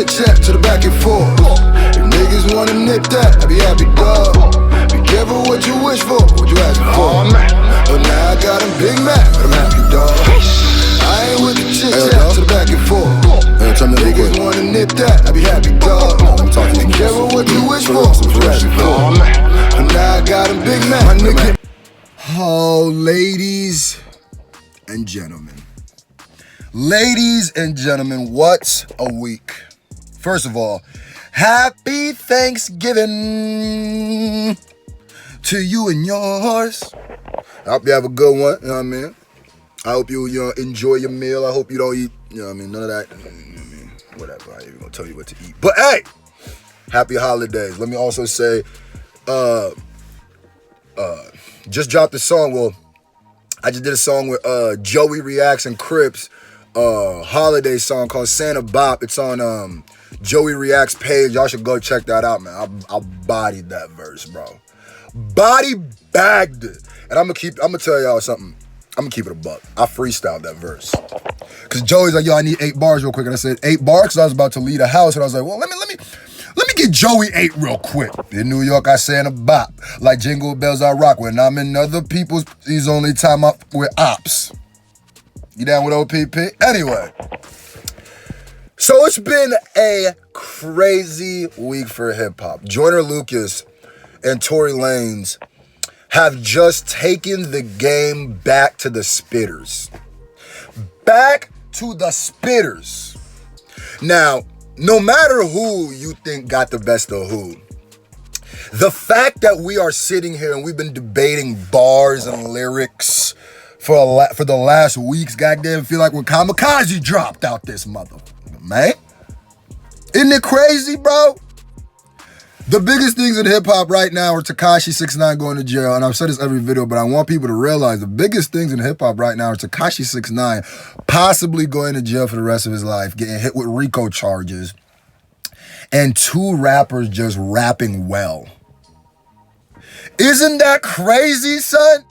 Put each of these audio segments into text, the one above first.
chit chat to the back and forth. If niggas wanna nip that, I be happy, dog. Be careful what you wish for, what you asking for. But now I got 'em Big Mac, but I'm happy, dog. I ain't with the chit chat to the back and forth. Niggas wanna nip that, I be happy, dog. Be careful what you wish for, what you asking for. But now I got 'em Big Mac, my nigga. Oh, ladies and gentlemen. Ladies and gentlemen, what a week. First of all, happy Thanksgiving to you and yours. I hope you have a good one, you know what I mean? I hope you enjoy your meal. I hope you don't eat, you know what I mean, none of that, whatever, I ain't even gonna tell you what to eat. But hey, happy holidays. Let me also say, just dropped a song. Well, I just did a song with Joey Reacts and Crips, holiday song called Santa Bop. It's on Joey Reacts page. Y'all should go check that out, man. I bodied that verse, bro. Body bagged it. And I'm gonna tell y'all something. I'm gonna keep it a buck. I freestyled that verse. Cause Joey's like, yo, I need 8 bars real quick. And I said 8 bars because I was about to leave the house. And I was like, well, let me get Joey 8 real quick. In New York, I Santa Bop. Like Jingle Bells, I rock. When I'm in other people's, these only time I'm with ops. You down with OPP? Anyway. So it's been a crazy week for hip hop. Joyner Lucas and Tory Lanez have just taken the game back to the spitters. Back to the spitters. Now, no matter who you think got the best of who, the fact that we are sitting here and we've been debating bars and lyrics for the last weeks, goddamn, feel like when Kamikaze dropped out this mother, man. Isn't it crazy, bro? The biggest things in hip-hop right now are Tekashi 6ix9ine going to jail, and I've said this every video, but I want people to realize the biggest things in hip-hop right now are Tekashi 6ix9ine possibly going to jail for the rest of his life, getting hit with RICO charges, and 2 rappers just rapping well. Isn't that crazy, son?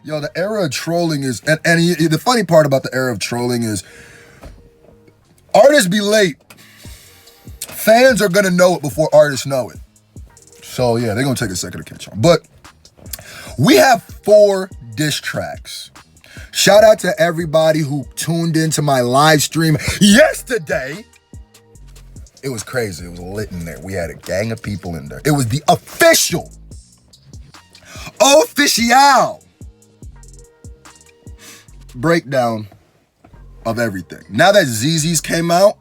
Yo, the era of trolling is, and the funny part about the era of trolling is, artists be late. Fans are gonna know it before artists know it. So yeah, they're gonna take a second to catch on. But we have 4 diss tracks. Shout out to everybody who tuned into my live stream yesterday. It was crazy, it was lit in there. We had a gang of people in there. It was the official breakdown of everything. Now that ZZ's came out,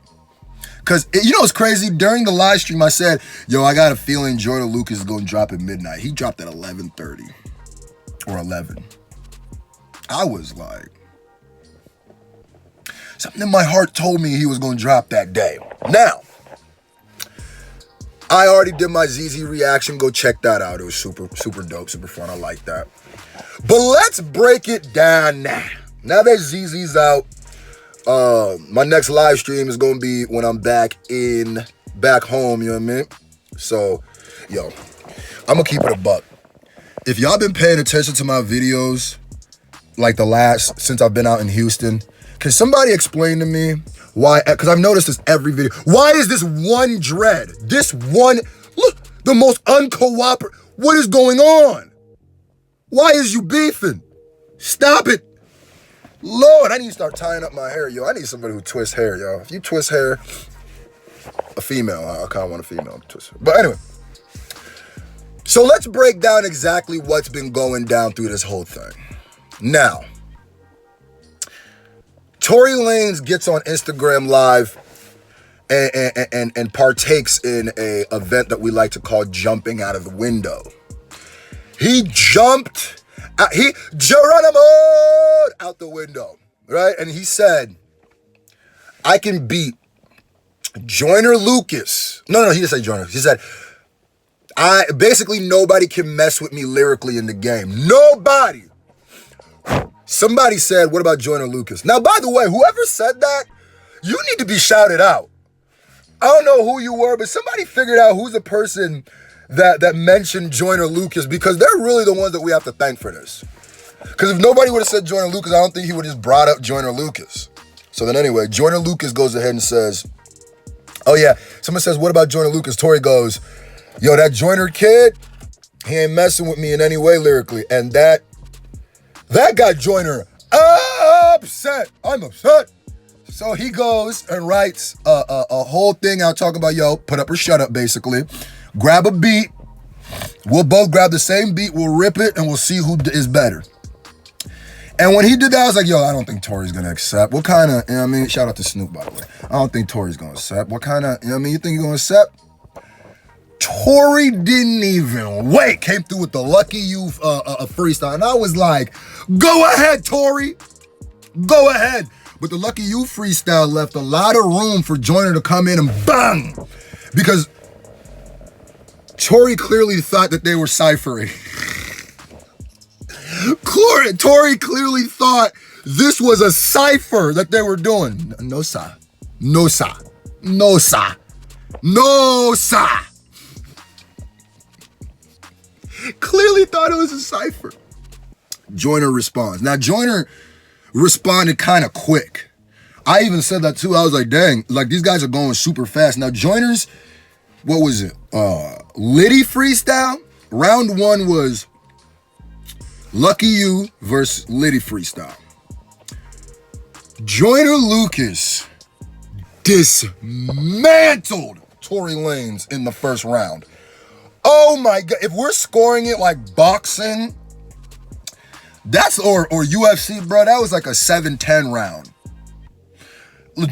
because, you know what's crazy? During the live stream, I said, yo, I got a feeling Joyner Lucas is going to drop at midnight. He dropped at 11:30 or 11. I was like, something in my heart told me he was going to drop that day. Now, I already did my ZZ reaction. Go check that out. It was super, super dope, super fun. I like that. But let's break it down now. Now that ZZ's out, my next live stream is gonna be when I'm back home, you know what I mean? So, yo, I'm gonna keep it a buck. If y'all been paying attention to my videos, like since I've been out in Houston, can somebody explain to me why, because I've noticed this every video, why is this one dread, look, the most uncooperative, what is going on? Why is you beefing? Stop it. Lord, I need to start tying up my hair, yo. I need somebody who twists hair, yo. If you twist hair, a female, I kind of want a female to twist hair. But anyway, so let's break down exactly what's been going down through this whole thing. Now, Tory Lanez gets on Instagram Live and partakes in a event that we like to call jumping out of the window. He jumped, Geronimo out the window, right? And he said, I can beat Joyner Lucas. No, he didn't say Joyner. He said, basically nobody can mess with me lyrically in the game. Nobody. Somebody said, what about Joyner Lucas? Now, by the way, whoever said that, you need to be shouted out. I don't know who you were, but somebody figured out who's the person that mentioned Joyner Lucas, because they're really the ones that we have to thank for this. Because if nobody would have said Joyner Lucas, I don't think he would have just brought up Joyner Lucas. So then anyway, Joyner Lucas goes ahead and says, Oh yeah, someone says, what about Joyner Lucas? Tory goes, yo, that Joyner kid, he ain't messing with me in any way lyrically. And that got Joyner upset. I'm upset. So he goes and writes a whole thing out talking about, yo, put up or shut up, basically. Grab a beat. We'll both grab the same beat. We'll rip it, and we'll see who is better. And when he did that, I was like, yo, I don't think Tory's going to accept. What kind of, you know what I mean? Shout out to Snoop, by the way. I don't think Tory's going to accept. What kind of, you know what I mean? You think he's going to accept? Tory didn't even wait. Came through with the Lucky You freestyle. And I was like, go ahead, Tory. Go ahead. But the Lucky You freestyle left a lot of room for Joyner to come in and bang. Because Tory clearly thought that they were ciphering. Tory clearly thought this was a cipher that they were doing. No, sir. No, sir. No, sir. No, sir. Clearly thought it was a cipher. Joyner responds. Now, Joyner responded kind of quick. I even said that too. I was like, dang, like these guys are going super fast. Now, Joyner's, what was it? Liddy freestyle. Round one was Lucky You versus Liddy freestyle. Joyner Lucas dismantled Tory Lanez in the first round. Oh my God, if we're scoring it like boxing, that's, or UFC, bro, that was like a 7-10 round.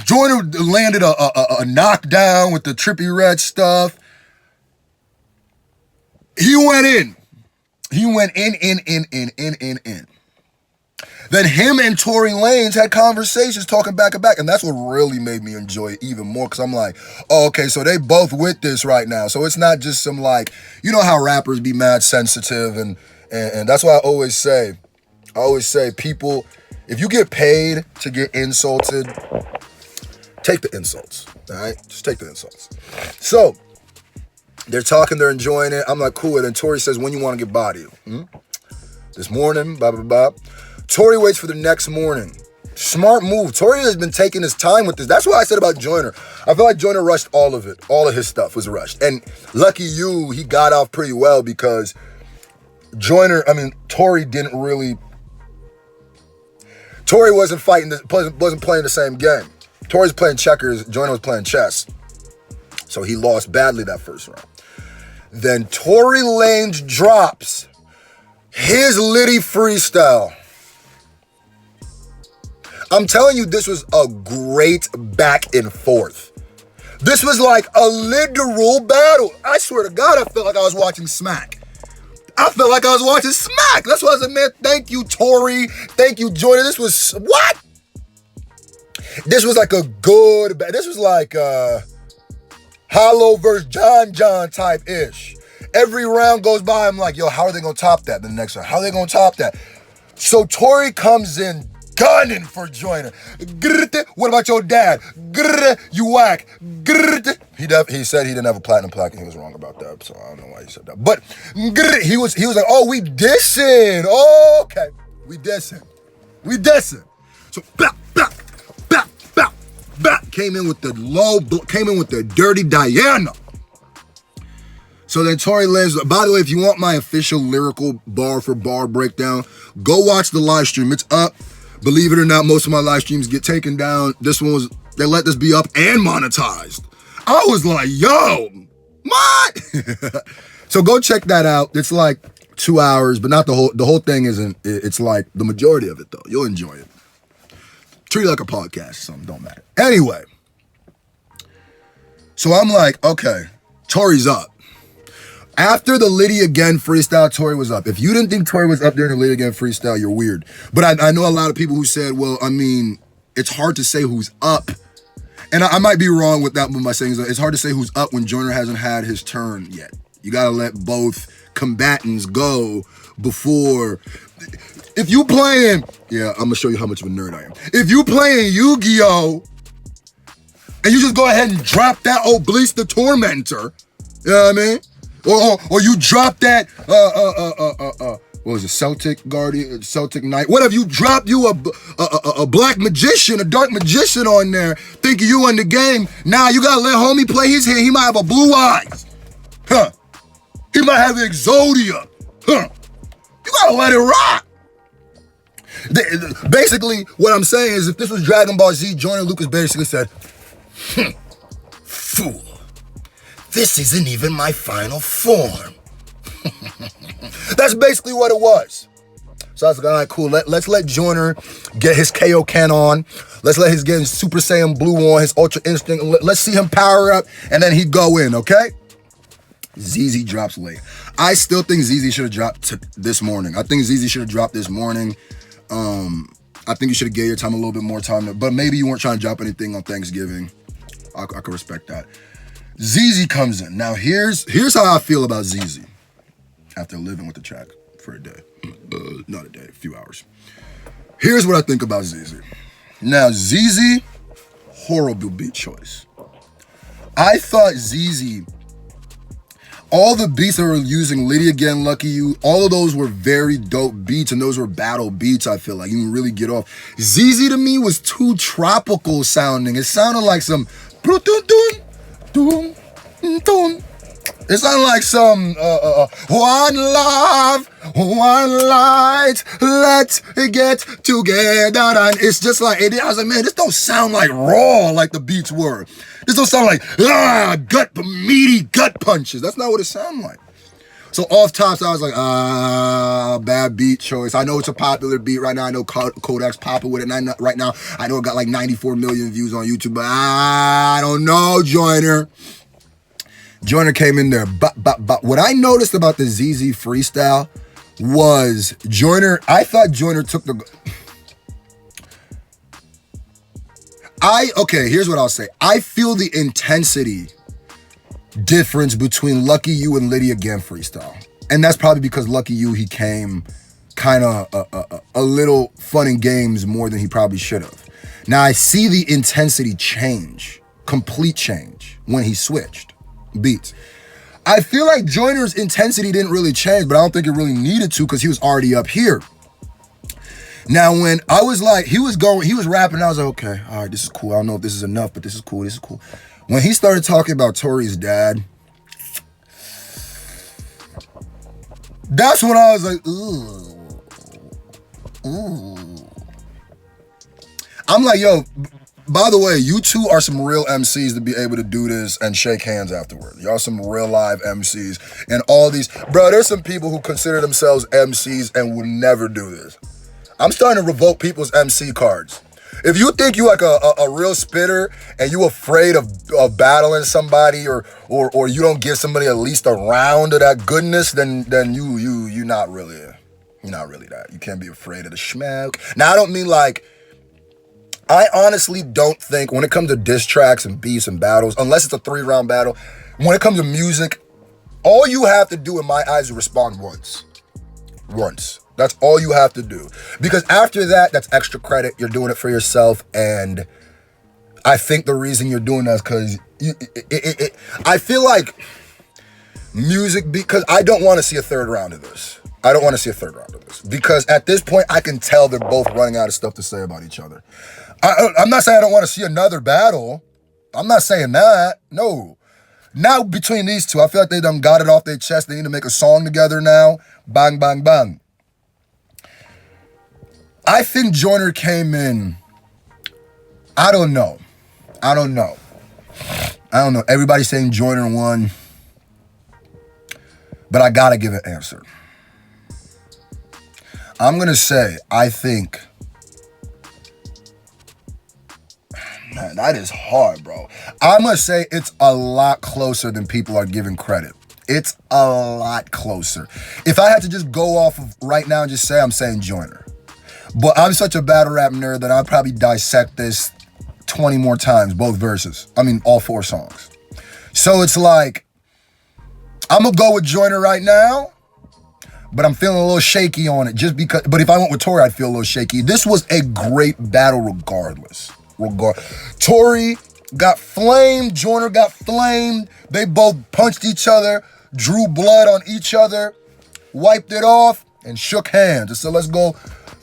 Joyner landed a knockdown with the Trippie Redd stuff. He went in. He went in. Then him and Tory Lanez had conversations talking back and back. And that's what really made me enjoy it even more. Because I'm like, oh, okay, so they both with this right now. So it's not just some like, you know how rappers be mad sensitive. And that's why I always say, people, if you get paid to get insulted, take the insults, all right? Just take the insults. So they're talking, they're enjoying it. I'm like, cool. And then Tory says, when you want to get bodied? This morning, blah, blah, blah. Tory waits for the next morning. Smart move. Tory has been taking his time with this. That's what I said about Joyner. I feel like Joyner rushed all of it. All of his stuff was rushed. And Lucky You, he got off pretty well because Tory didn't really, Tory wasn't playing the same game. Tory's playing checkers, Joyner was playing chess. So he lost badly that first round. Then Tory Lanez drops his Liddy freestyle. I'm telling you, this was a great back and forth. This was like a literal battle. I swear to God, I felt like I was watching Smack. That's why I said, man, thank you, Tory. Thank you, Joyner. This was, what? This was like a good, this was like Hollow versus John type ish. Every round goes by, I'm like, yo, how are they gonna top that? The next round, how are they gonna top that? So Tory comes in gunning for Joyner. What about your dad? You whack. He said he didn't have a platinum plaque and he was wrong about that, so I don't know why he said that. But he was like, oh, we dissing. Oh, okay, we dissing. So came in with the dirty Diana. So then Tory Lanez, by the way, if you want my official lyrical bar for bar breakdown, go watch the live stream. It's up. Believe it or not, most of my live streams get taken down. This one they let this be up and monetized. I was like, yo, what? So go check that out. It's like 2 hours, but not the whole thing isn't, it's like the majority of it though. You'll enjoy it. Treat it like a podcast or something, don't matter. Anyway, so I'm like, okay, Tory's up. After the Liddy Again freestyle, Tory was up. If you didn't think Tory was up during the Liddy Again freestyle, you're weird. But I know a lot of people who said, well, I mean, it's hard to say who's up. And I might be wrong with that by saying it's hard to say who's up when Joyner hasn't had his turn yet. You got to let both combatants go before. If you playing, yeah, I'm going to show you how much of a nerd I am. If you playing Yu-Gi-Oh! And you just go ahead and drop that Obelisk the Tormentor, you know what I mean? Or you drop that what was it, Celtic Guardian, Celtic Knight? What have you dropped you a black magician, a dark magician on there, thinking you in the game? Now you gotta let homie play his hand. He might have a blue eyes. Huh. He might have Exodia. Huh. You gotta let it rock. Basically, what I'm saying is if this was Dragon Ball Z, Joyner Lucas basically said, fool, this isn't even my final form. That's basically what it was. So I was like, all right, cool. Let's let Joyner get his Kaioken on. Let's let his get his Super Saiyan Blue on, his Ultra Instinct. Let's see him power up, and then he'd go in, okay? ZZ drops late. I still think ZZ should have dropped this morning. I think ZZ should have dropped this morning. I think you should have gave your time a little bit more time, but maybe you weren't trying to drop anything on Thanksgiving. I can respect that. ZZ comes in. Now here's how I feel about ZZ after living with the track for a day. Not a day, a few hours. Here's what I think about ZZ. Now ZZ, horrible beat choice. I thought ZZ, all the beats that were using, Liddy Again, Lucky You, all of those were very dope beats, and those were battle beats, I feel like. You can really get off. ZZ to me was too tropical sounding. It sounded like some... It sounded like some one love, one light, let's get together. And it's just like, I was like, man, this don't sound like raw like the beats were. This don't sound like meaty gut punches. That's not what it sounded like. So off tops, I was like, bad beat choice. I know it's a popular beat right now. I know Kodak's popping with it right now. I know it got like 94 million views on YouTube, but I don't know, Joyner. Joyner came in there. What I noticed about the ZZ freestyle was Joyner, I thought Joyner took the... Okay, here's what I'll say. I feel the intensity difference between Lucky You and Liddy Again freestyle. And that's probably because Lucky You, he came kind of a little fun and games more than he probably should have. Now I see the intensity change, complete change, when he switched beats. I feel like Joyner's intensity didn't really change, but I don't think it really needed to because he was already up here. Now, when I was like, he was rapping, I was like, okay, all right, this is cool. I don't know if this is enough, but this is cool, this is cool. When he started talking about Tory's dad, that's when I was like, ooh. I'm like, yo, by the way, you two are some real MCs to be able to do this and shake hands afterward. Y'all some real live MCs. And all these, bro, there's some people who consider themselves MCs and would never do this. I'm starting to revoke people's MC cards. If you think you like a real spitter and you afraid of battling somebody or you don't give somebody at least a round of that goodness, then you're not really that. You can't be afraid of the schmack. Now I don't mean like, I honestly don't think when it comes to diss tracks and beefs and battles, unless it's a 3-round battle, when it comes to music, all you have to do in my eyes is respond once. Once. That's all you have to do. Because after that, that's extra credit. You're doing it for yourself. And I think the reason you're doing that is because I feel like music, because I don't want to see a third round of this. I don't want to see a third round of this. Because at this point, I can tell they're both running out of stuff to say about each other. I'm not saying I don't want to see another battle. I'm not saying that. No. Now, between these two, I feel like they done got it off their chest. They need to make a song together now. Bang, bang, bang. I think Joyner came in, I don't know. Everybody's saying Joyner won, but I gotta give an answer. I'm gonna say, I think, man, that is hard, bro. I'm gonna say it's a lot closer than people are giving credit. It's a lot closer. If I had to just go off of right now and just say, I'm saying Joyner. But I'm such a battle rap nerd that I'll probably dissect this 20 more times, both verses. I mean, all 4 songs. So it's like, I'm going to go with Joyner right now, but I'm feeling a little shaky on it just because. But if I went with Tory, I'd feel a little shaky. This was a great battle regardless. Tory got flamed, Joyner got flamed. They both punched each other, drew blood on each other, wiped it off. and shook hands and said, let's go, you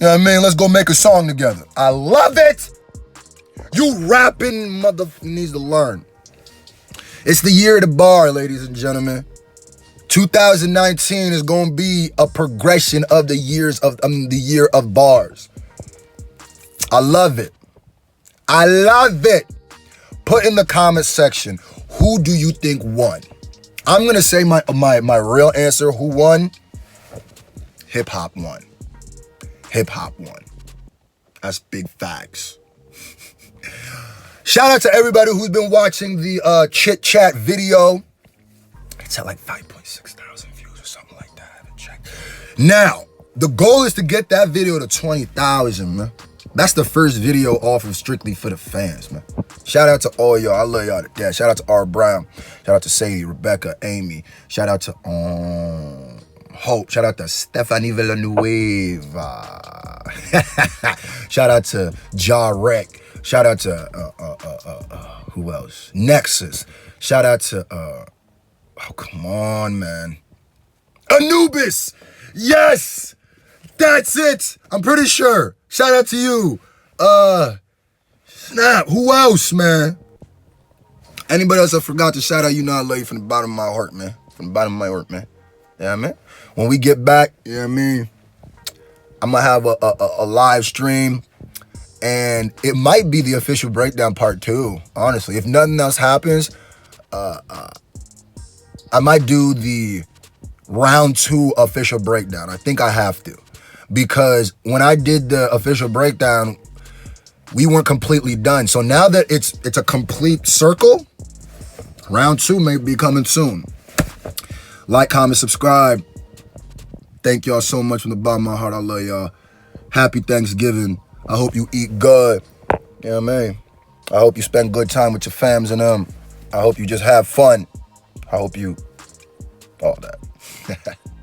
know what I mean? Let's go make a song together. I love it. You rapping mother needs to learn. It's the year of the bar, ladies and gentlemen. 2019 is going to be a progression of the year of bars. I love it. I love it. Put in the comment section, who do you think won? I'm going to say my real answer. Who won? Hip hop won. Hip hop won. That's big facts. Shout out to everybody who's been watching the chit chat video. It's at like 5.6 thousand views or something like that. I haven't checked. Now, the goal is to get that video to 20,000, man. That's the first video off of Strictly for the Fans, man. Shout out to all y'all. I love y'all to death. Shout out to R. Brown. Shout out to Sadie, Rebecca, Amy. Shout out to Hope. Shout out to Stephanie Villanueva. Shout out to Ja Rec. Shout out to who else? Nexus. Shout out to oh, come on, man. Anubis. Yes. That's it. I'm pretty sure. Shout out to you. Snap. Who else, man? Anybody else I forgot to shout out, you know I love you from the bottom of my heart, man. From the bottom of my heart, man. Yeah, man. When we get back, you know what I mean? I'm going to have a live stream. And it might be the official breakdown part 2, honestly. If nothing else happens, I might do the round 2 official breakdown. I think I have to. Because when I did the official breakdown, we weren't completely done. So now that it's a complete circle, round 2 may be coming soon. Like, comment, subscribe. Thank y'all so much from the bottom of my heart. I love y'all. Happy Thanksgiving. I hope you eat good. You know what I mean? I hope you spend good time with your fams and them. I hope you just have fun. I hope you all that.